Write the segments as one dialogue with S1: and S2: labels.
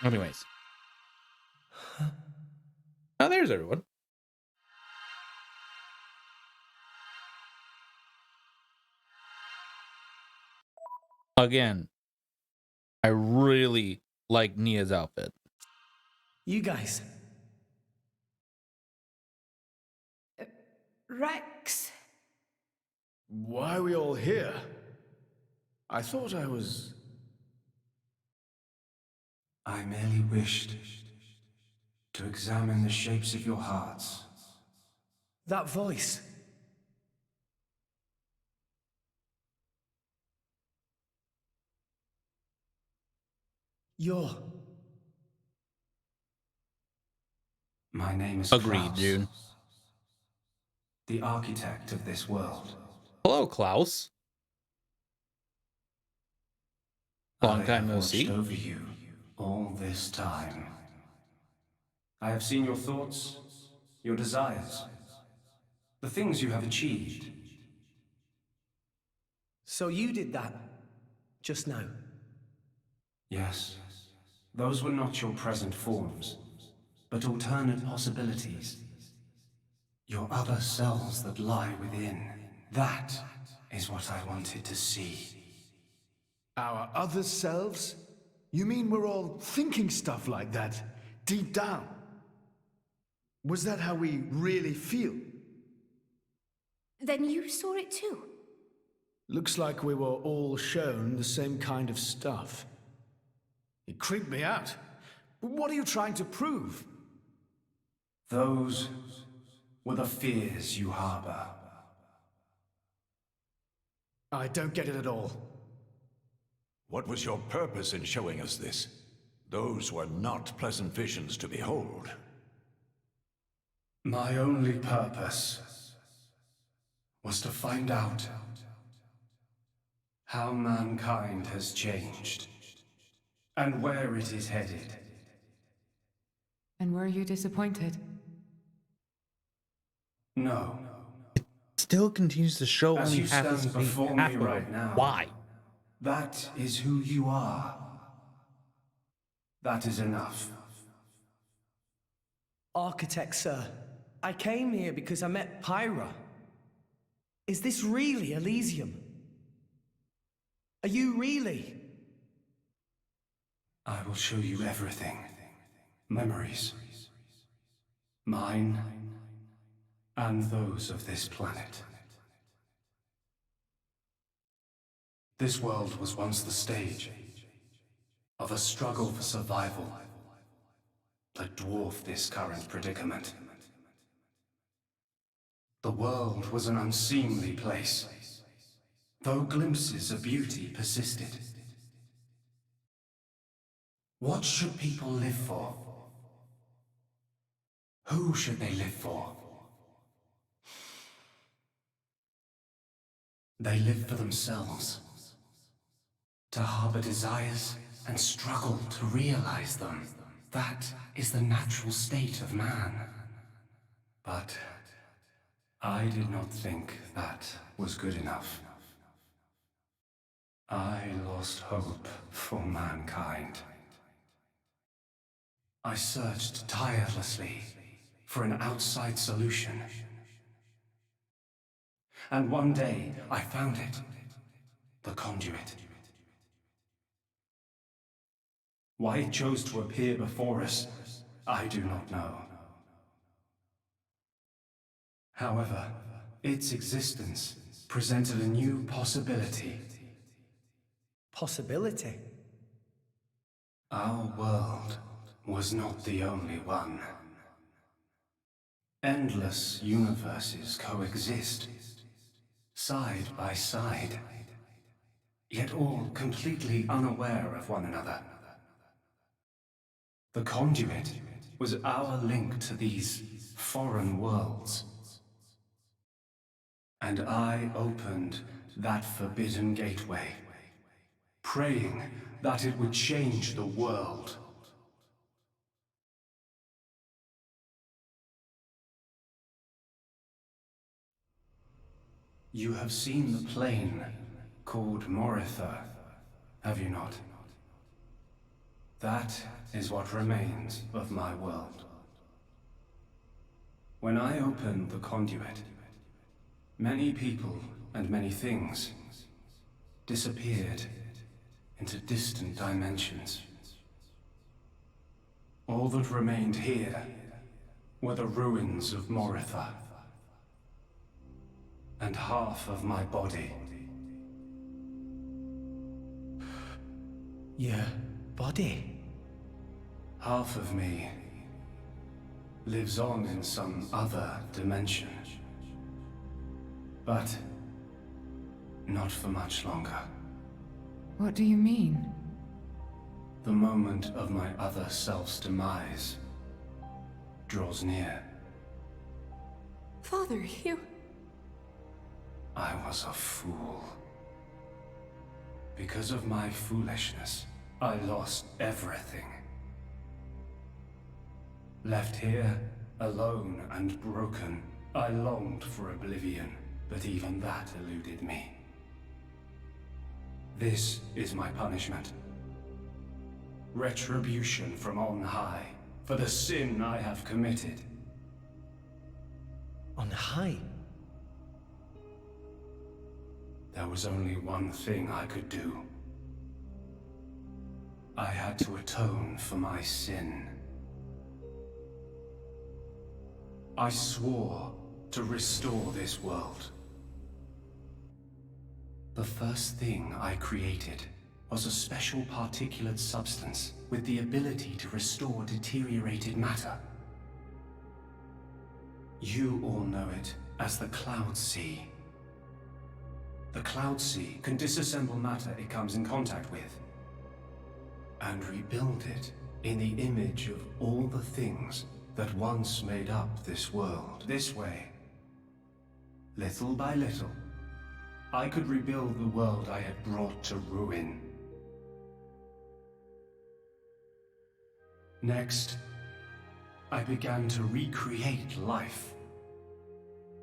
S1: Anyways. Oh, there's everyone. Again, I really like Nia's outfit.
S2: You guys.
S3: Rex.
S4: Why are we all here? I thought I was...
S5: I merely wished to examine the shapes of your hearts.
S2: That voice. You're...
S5: My name is
S1: Agreed,
S5: Klaus,
S1: dude.
S5: the architect of this world.
S1: Hello, Klaus. Long time no
S5: I have
S1: see.
S5: watched over you all this time. I have seen your thoughts, your desires, the things you have achieved.
S2: So you did that just now?
S5: Yes, those were not your present forms, but alternate possibilities. Your other selves that lie within. That is what I wanted to see.
S4: Our other selves? You mean we're all thinking stuff like that, deep down? Was that how we really feel?
S3: Then you saw it too?
S4: Looks like we were all shown the same kind of stuff. It creeped me out. But what are you trying to prove?
S5: Those were the fears you harbor.
S4: I don't get it at all.
S6: What was your purpose in showing us this? Those were not pleasant visions to behold.
S5: My only purpose was to find out how mankind has changed and where it is headed.
S7: And were you disappointed?
S5: No.
S1: Still continues to show
S5: As
S1: only
S5: you
S1: half his
S5: stand
S1: face.
S5: before
S1: Half
S5: me
S1: of
S5: right
S1: it.
S5: now.
S1: Why?
S5: That is who you are. That is enough.
S2: Architect, sir. I came here because I met Pyra. Is this really Elysium? Are you really?
S5: I will show you everything. Memories. Mine and those of this planet. This world was once the stage of a struggle for survival that dwarfed this current predicament. The world was an unseemly place, though glimpses of beauty persisted. What should people live for? Who should they live for? They live for themselves, to harbor desires and struggle to realize them. That is the natural state of man. But I did not think that was good enough. I lost hope for mankind. I searched tirelessly for an outside solution. And one day, I found it. The conduit. Why it chose to appear before us, I do not know. However, its existence presented a new possibility.
S2: Possibility?
S5: Our world was not the only one. Endless universes coexist, side by side, yet all completely unaware of one another. The conduit was our link to these foreign worlds. And I opened that forbidden gateway, praying that it would change the world. You have seen the plane called Moritha, have you not? That is what remains of my world. When I opened the conduit, many people and many things disappeared into distant dimensions. All that remained here were the ruins of Moritha, and half of my body.
S2: Your body?
S5: Half of me lives on in some other dimension. But not for much longer.
S7: What do you mean?
S5: The moment of my other self's demise draws near.
S3: Father, you...
S5: I was a fool. Because of my foolishness, I lost everything. Left here, alone and broken, I longed for oblivion, but even that eluded me. This is my punishment. Retribution from on high, for the sin I have committed.
S2: On high?
S5: There was only one thing I could do. I had to atone for my sin. I swore to restore this world. The first thing I created was a special particulate substance with the ability to restore deteriorated matter. You all know it as the Cloud Sea. The Cloud Sea can disassemble matter it comes in contact with, and rebuild it in the image of all the things that once made up this world. This way, little by little, I could rebuild the world I had brought to ruin. Next, I began to recreate life.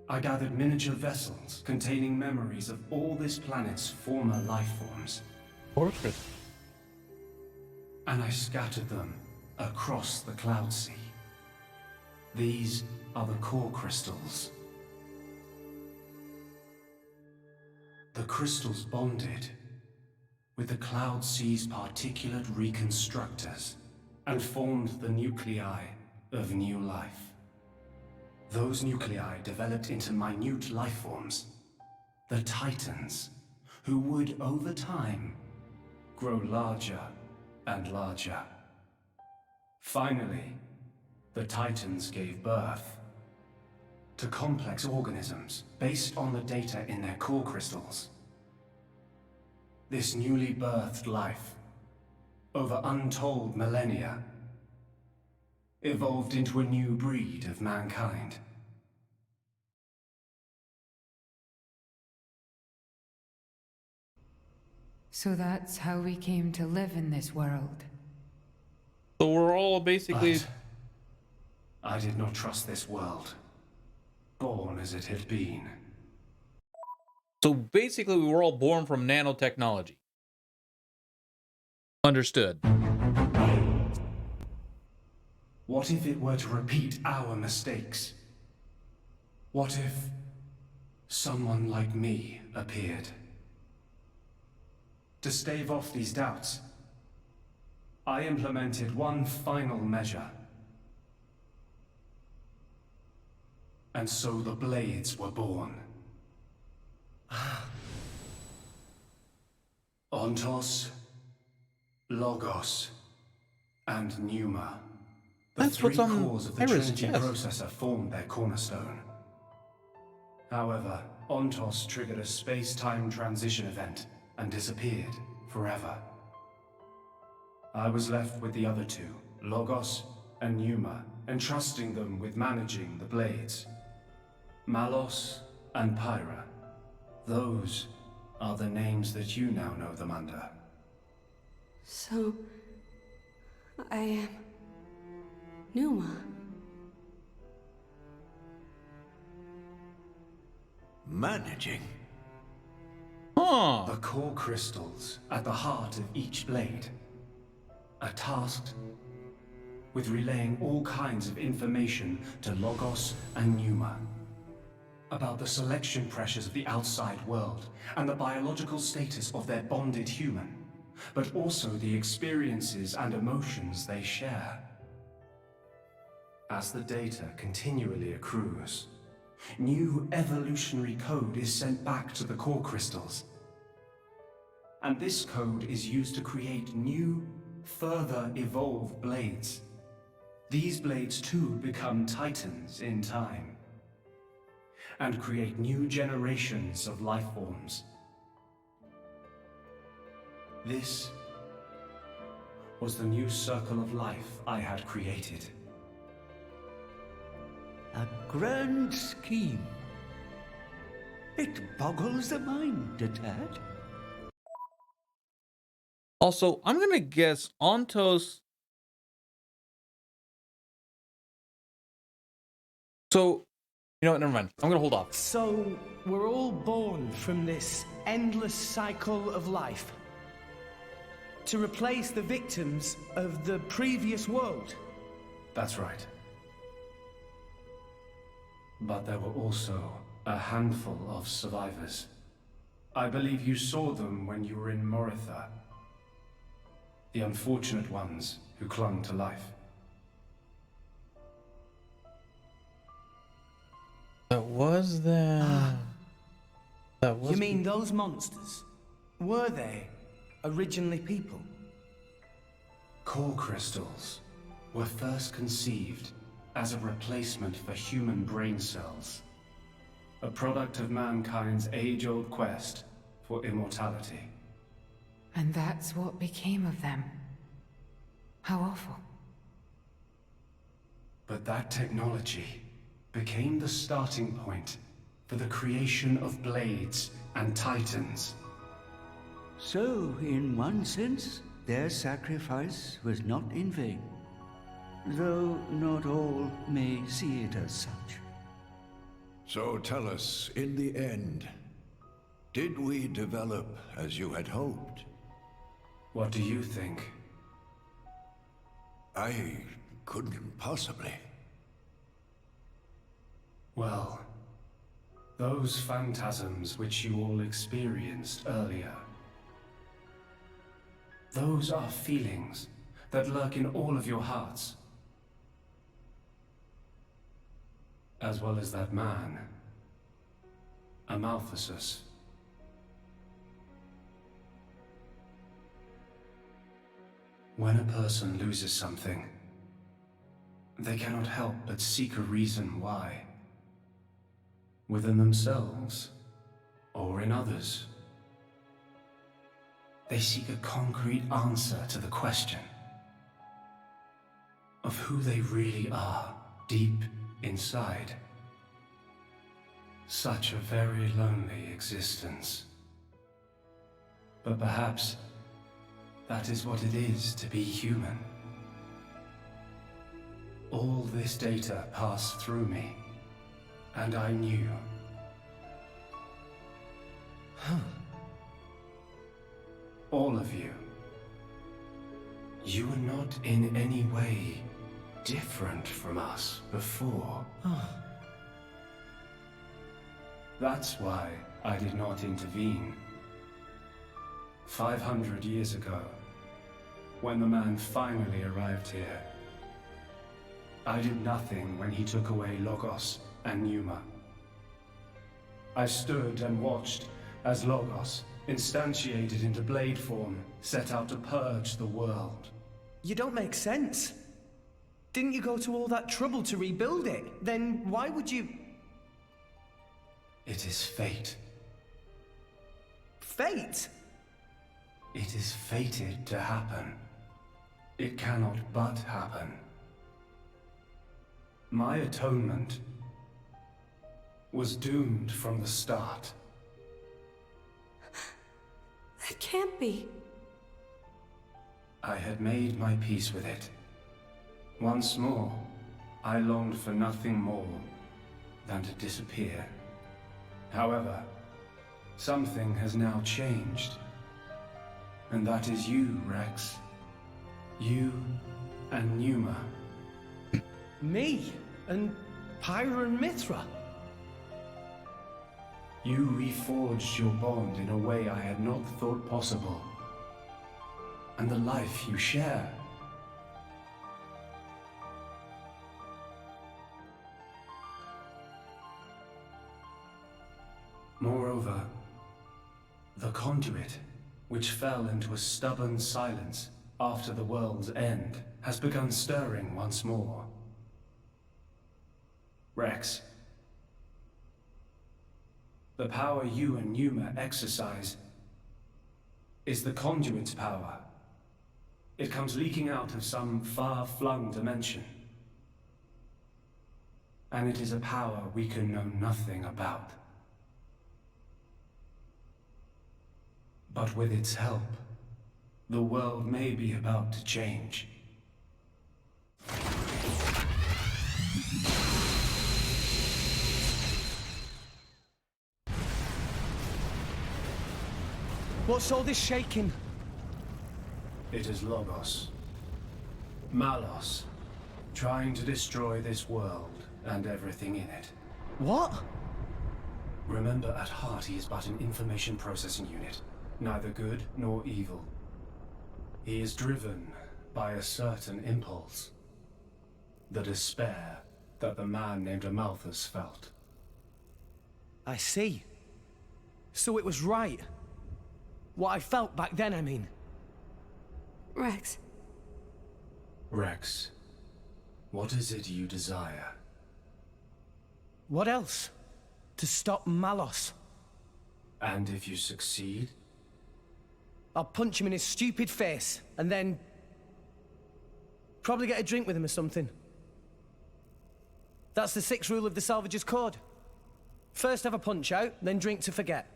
S5: I gathered miniature vessels containing memories of all this planet's former life forms.
S1: Portrait.
S5: And I scattered them across the Cloud Sea. These are the core crystals. The crystals bonded with the Cloud Sea's particulate reconstructors and formed the nuclei of new life. Those nuclei developed into minute life forms, the Titans, who would, over time, grow larger and larger. Finally, the Titans gave birth to complex organisms based on the data in their core crystals. This newly birthed life, over untold millennia, evolved into a new breed of mankind.
S7: So that's how we came to live in this world.
S1: So we're all basically...
S5: But I did not trust this world, born as it had been.
S1: So basically we were all born from nanotechnology. Understood.
S5: What if it were to repeat our mistakes? What if someone like me appeared? To stave off these doubts, I implemented one final measure. And so the Blades were born. Ontos, Logos, and Pneuma. The
S1: That's
S5: three
S1: what's on
S5: cores of the
S1: Iris'
S5: Trinity
S1: chest.
S5: processor formed their cornerstone. However, Ontos triggered a space-time transition event and disappeared forever. I was left with the other two, Logos and Pneuma, entrusting them with managing the Blades. Malos and Pyra. Those are the names that you now know them under.
S3: So... I am... Numa.
S6: Managing?
S1: Huh.
S5: The core crystals at the heart of each blade are tasked with relaying all kinds of information to Logos and Pneuma about the selection pressures of the outside world and the biological status of their bonded human, but also the experiences and emotions they share. As the data continually accrues, new evolutionary code is sent back to the core crystals. And this code is used to create new, further evolved blades. These blades too become titans in time, and create new generations of life forms. This was the new circle of life I had created.
S8: A grand scheme. It boggles the mind a tad.
S1: Also, I'm gonna guess Ontos. So, you know what? Never mind. I'm gonna hold off.
S2: So, we're all born from this endless cycle of life to replace the victims of the previous world.
S5: That's right. But there were also a handful of survivors. I believe you saw them when you were in Moritha. The unfortunate ones who clung to life.
S1: That was that. That was.
S2: You mean those monsters? Were they originally people?
S5: Core crystals were first conceived as a replacement for human brain cells. A product of mankind's age-old quest for immortality.
S7: And that's what became of them. How awful.
S5: But that technology became the starting point for the creation of blades and titans.
S8: So, in one sense, their sacrifice was not in vain. Though not all may see it as such.
S6: So tell us, in the end, did we develop as you had hoped?
S5: What do you think?
S6: I couldn't possibly.
S5: Well, those phantasms which you all experienced earlier, those are feelings that lurk in all of your hearts. As well as that man, Amaltheus. When a person loses something, they cannot help but seek a reason why. Within themselves, or in others. They seek a concrete answer to the question of who they really are deep inside. Such a very lonely existence. But perhaps that is what it is to be human. All this data passed through me, and I knew. All of you. You were not in any way different from us before. That's why I did not intervene. 500 years ago, when the man finally arrived here, I did nothing when he took away Logos and Pneuma. I stood and watched as Logos, instantiated into blade form, set out to purge the world.
S2: You don't make sense. Didn't you go to all that trouble to rebuild it? Then why would you...
S5: It is fate.
S2: Fate?
S5: It is fated to happen. It cannot but happen. My atonement was doomed from the start.
S3: That can't be.
S5: I had made my peace with it. Once more, I longed for nothing more than to disappear. However, something has now changed. And that is you, Rex. You and Numa.
S2: Me? And Pyra and Mithra?
S5: You reforged your bond in a way I had not thought possible. And the life you share. Moreover, the conduit, which fell into a stubborn silence after the world's end, has begun stirring once more. Rex, the power you and Numa exercise is the conduit's power. It comes leaking out of some far-flung dimension. And it is a power we can know nothing about. But with its help, the world may be about to change.
S2: What's all this shaking?
S5: It is Logos. Malos, trying to destroy this world and everything in it.
S2: What?
S5: Remember, at heart he is but an information processing unit, neither good nor evil. He is driven by a certain impulse. The despair that the man named Amalthus felt.
S2: I see. So it was right. What I felt back then, I mean.
S3: Rex,
S5: Rex, what is it you desire?
S2: What else? To stop Malos.
S5: And if you succeed?
S2: I'll punch him in his stupid face, and then... probably get a drink with him or something. That's the 6th rule of the Salvager's Code. First have a punch out, then drink to forget.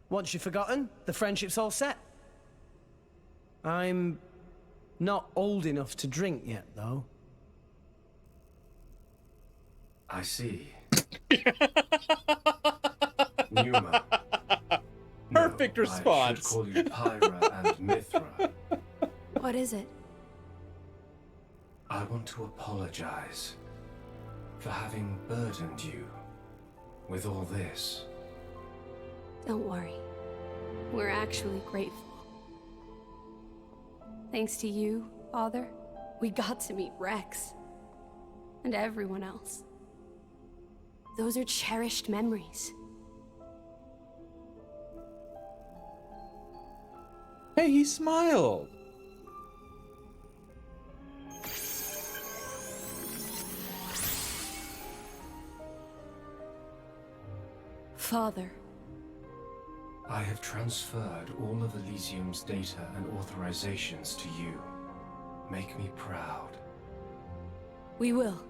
S2: Once you've forgotten, the friendship's all set. I'm not old enough to drink yet, though.
S5: I see. Numa.
S1: Perfect
S5: No,
S1: response.
S5: I should call you Pyra and Mithra.
S3: what is it?
S5: I want to apologize for having burdened you with all this.
S3: Don't worry. We're actually grateful. Thanks to you, Father, we got to meet Rex. And everyone else. Those are cherished memories.
S1: Hey, he smiled.
S3: Father,
S5: I have transferred all of Elysium's data and authorizations to you. Make me proud.
S3: we will.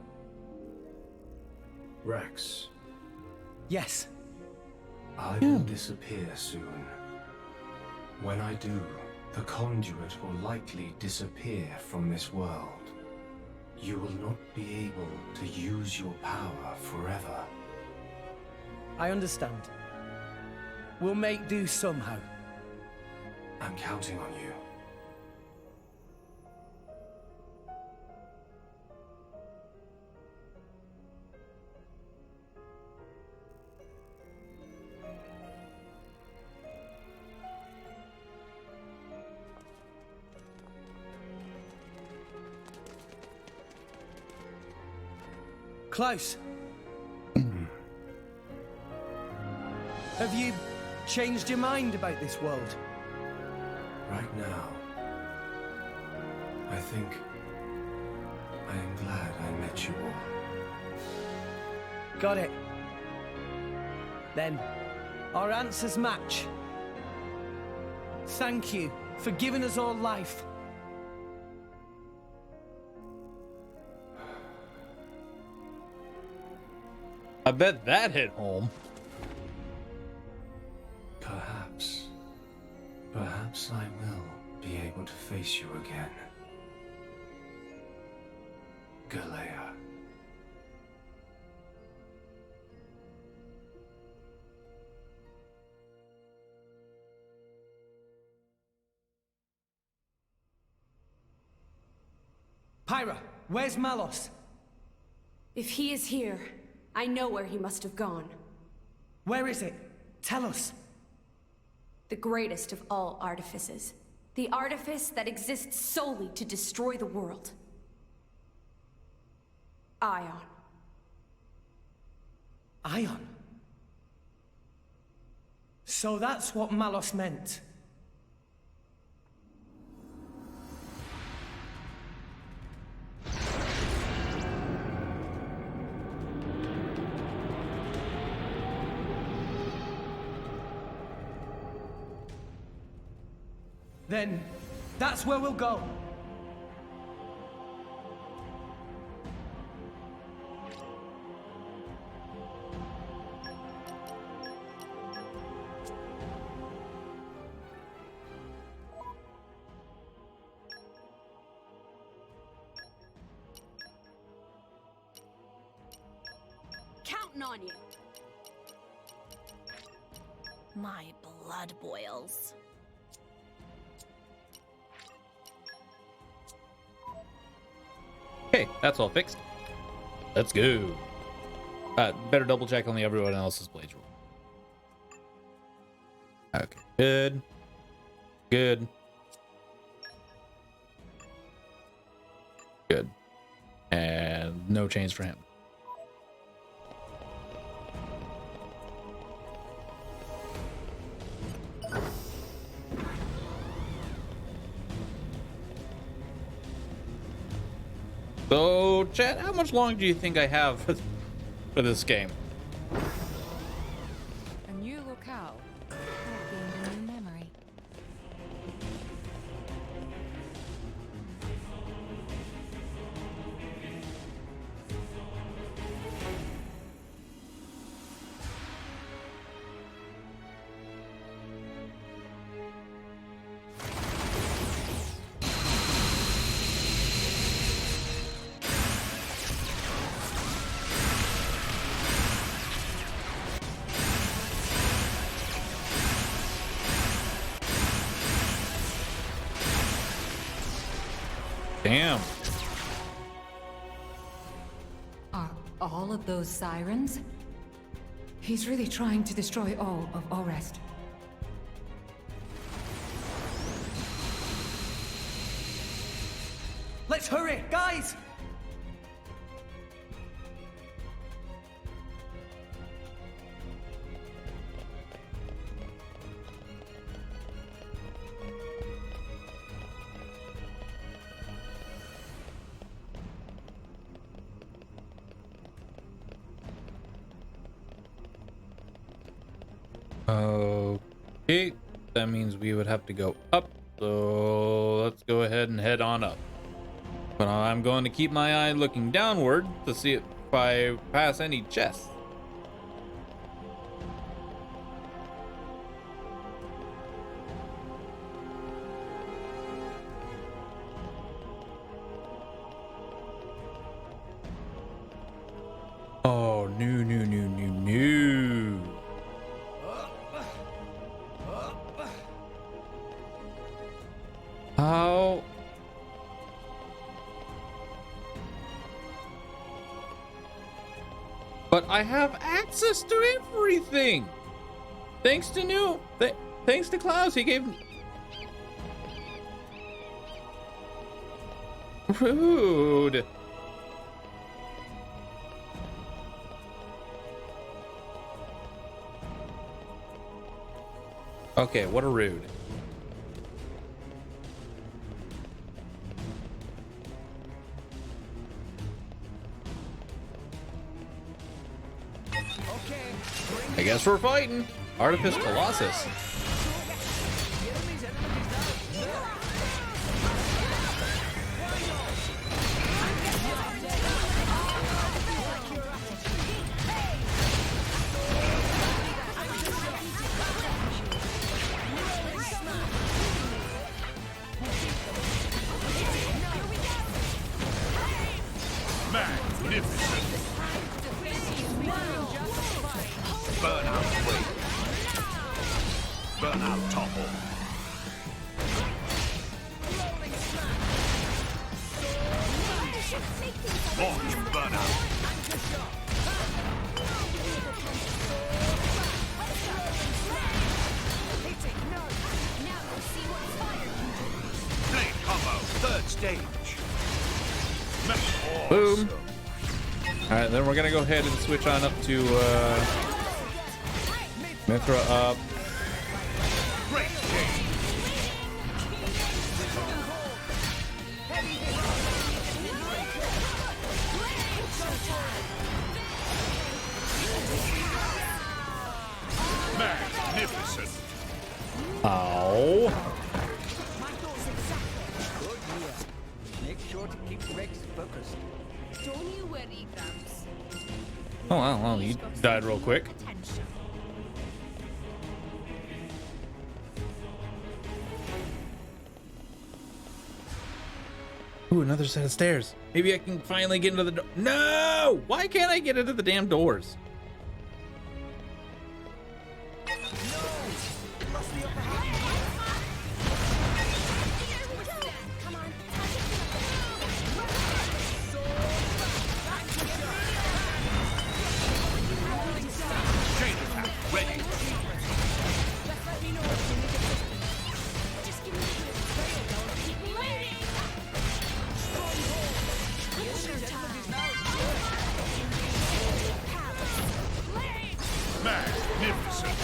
S5: Rex,
S2: Yes.
S5: I will disappear soon. When I do, the conduit will likely disappear from this world. You will not be able to use your power forever.
S2: I understand. We'll make do somehow.
S5: I'm counting on you.
S2: Klaus. Have you changed your mind about this world?
S5: Right now, I think I am glad I met you all.
S2: Got it. Then, our answers match. Thank you for giving us all life.
S1: I bet that hit home.
S5: Perhaps I will be able to face you again. Galea.
S2: Pyra, where's Malos?
S3: If he is here, I know where he must have gone.
S2: Where is it? Tell us.
S3: The greatest of all artifices. The artifice that exists solely to destroy the world. Ion.
S2: Ion? So that's what Malos meant. Then, that's where we'll go.
S3: Counting on you.
S9: My blood boils.
S1: Okay, that's all fixed. Let's go. Better double check on everyone else's blades roll. Okay, good. Good. Good. And no change for him. So, Chad, how much longer do you think I have for this game?
S7: A new locale. I've gained a new memory.
S1: Damn.
S7: Are all of those sirens? He's really trying to destroy all of Orest.
S2: Let's hurry, guys!
S1: Okay, that means we would have to go up. So let's go ahead and head on up. But I'm going to keep my eye looking downward to see if I pass any chests. Oh, no, no, no, no, no. How? But I have access to everything. Thanks to thanks to Klaus, he gave me. Rude. Okay, what a rude. I guess we're fighting Artifice Colossus.
S6: Magnificent. Burnout wait. Burnout topple. Launch burnout. Blade combo, third stage.
S1: Boom. All right, then we're gonna go ahead and switch on up to Mithra up.
S6: Great change. Magnificent.
S1: Ow.
S8: Make sure to keep Rex focused.
S9: Don't you worry, Gramps.
S1: Oh wow, well, you died real quick.
S9: Attention.
S1: Ooh, another set of stairs. Maybe I can finally get into the door. No! Why can't I get into the damn doors?
S6: Chain attack ready. Magnificent.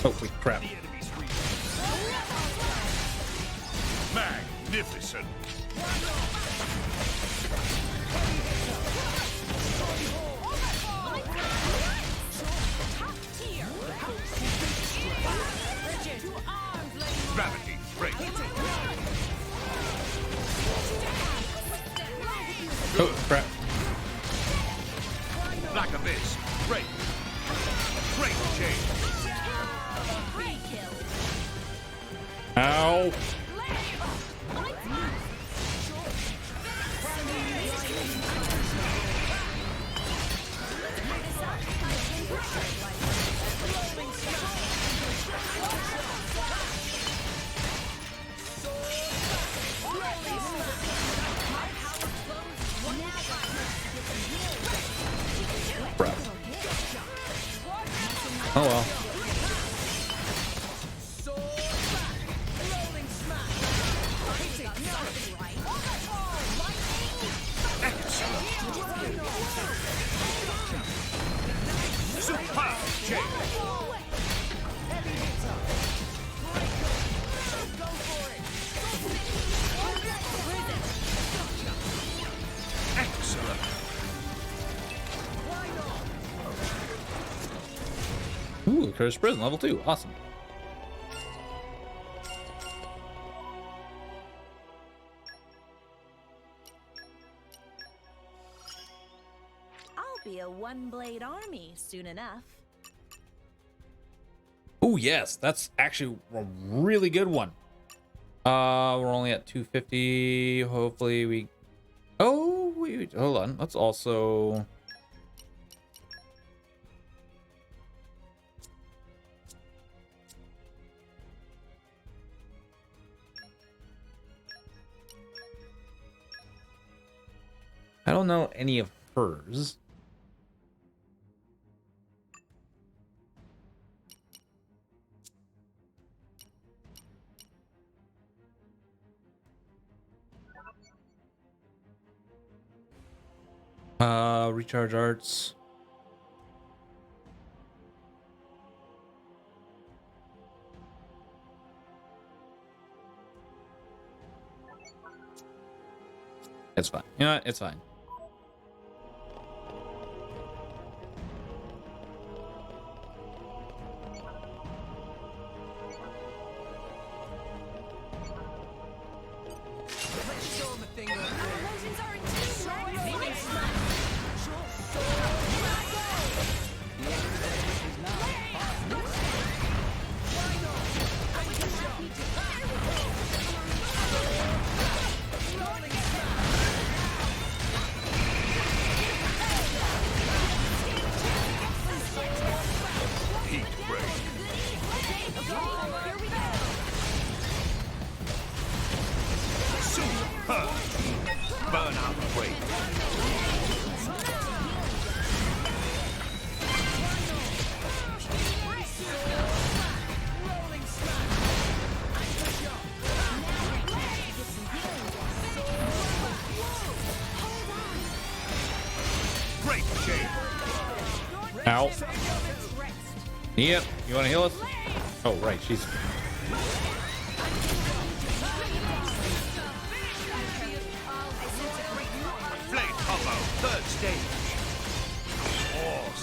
S1: Holy crap.
S6: Magnificent. Gravity break.
S1: Oh crap.
S6: Black abyss break. Great change.
S1: Ow. Crap. Oh well.
S6: Superb change. Excellent.
S1: Ooh, Cursed Prison level 2. Awesome.
S9: I'll be a one-blade army soon enough.
S1: Oh yes, that's actually a really good one. We're only at 250. Hopefully we. Oh wait, hold on. Let's also. I don't know any of hers. Recharge arts. It's fine. You know what? It's fine. Ow. Yep. You want to heal us? Oh, right. She's.
S10: Flame combo, third stage. Or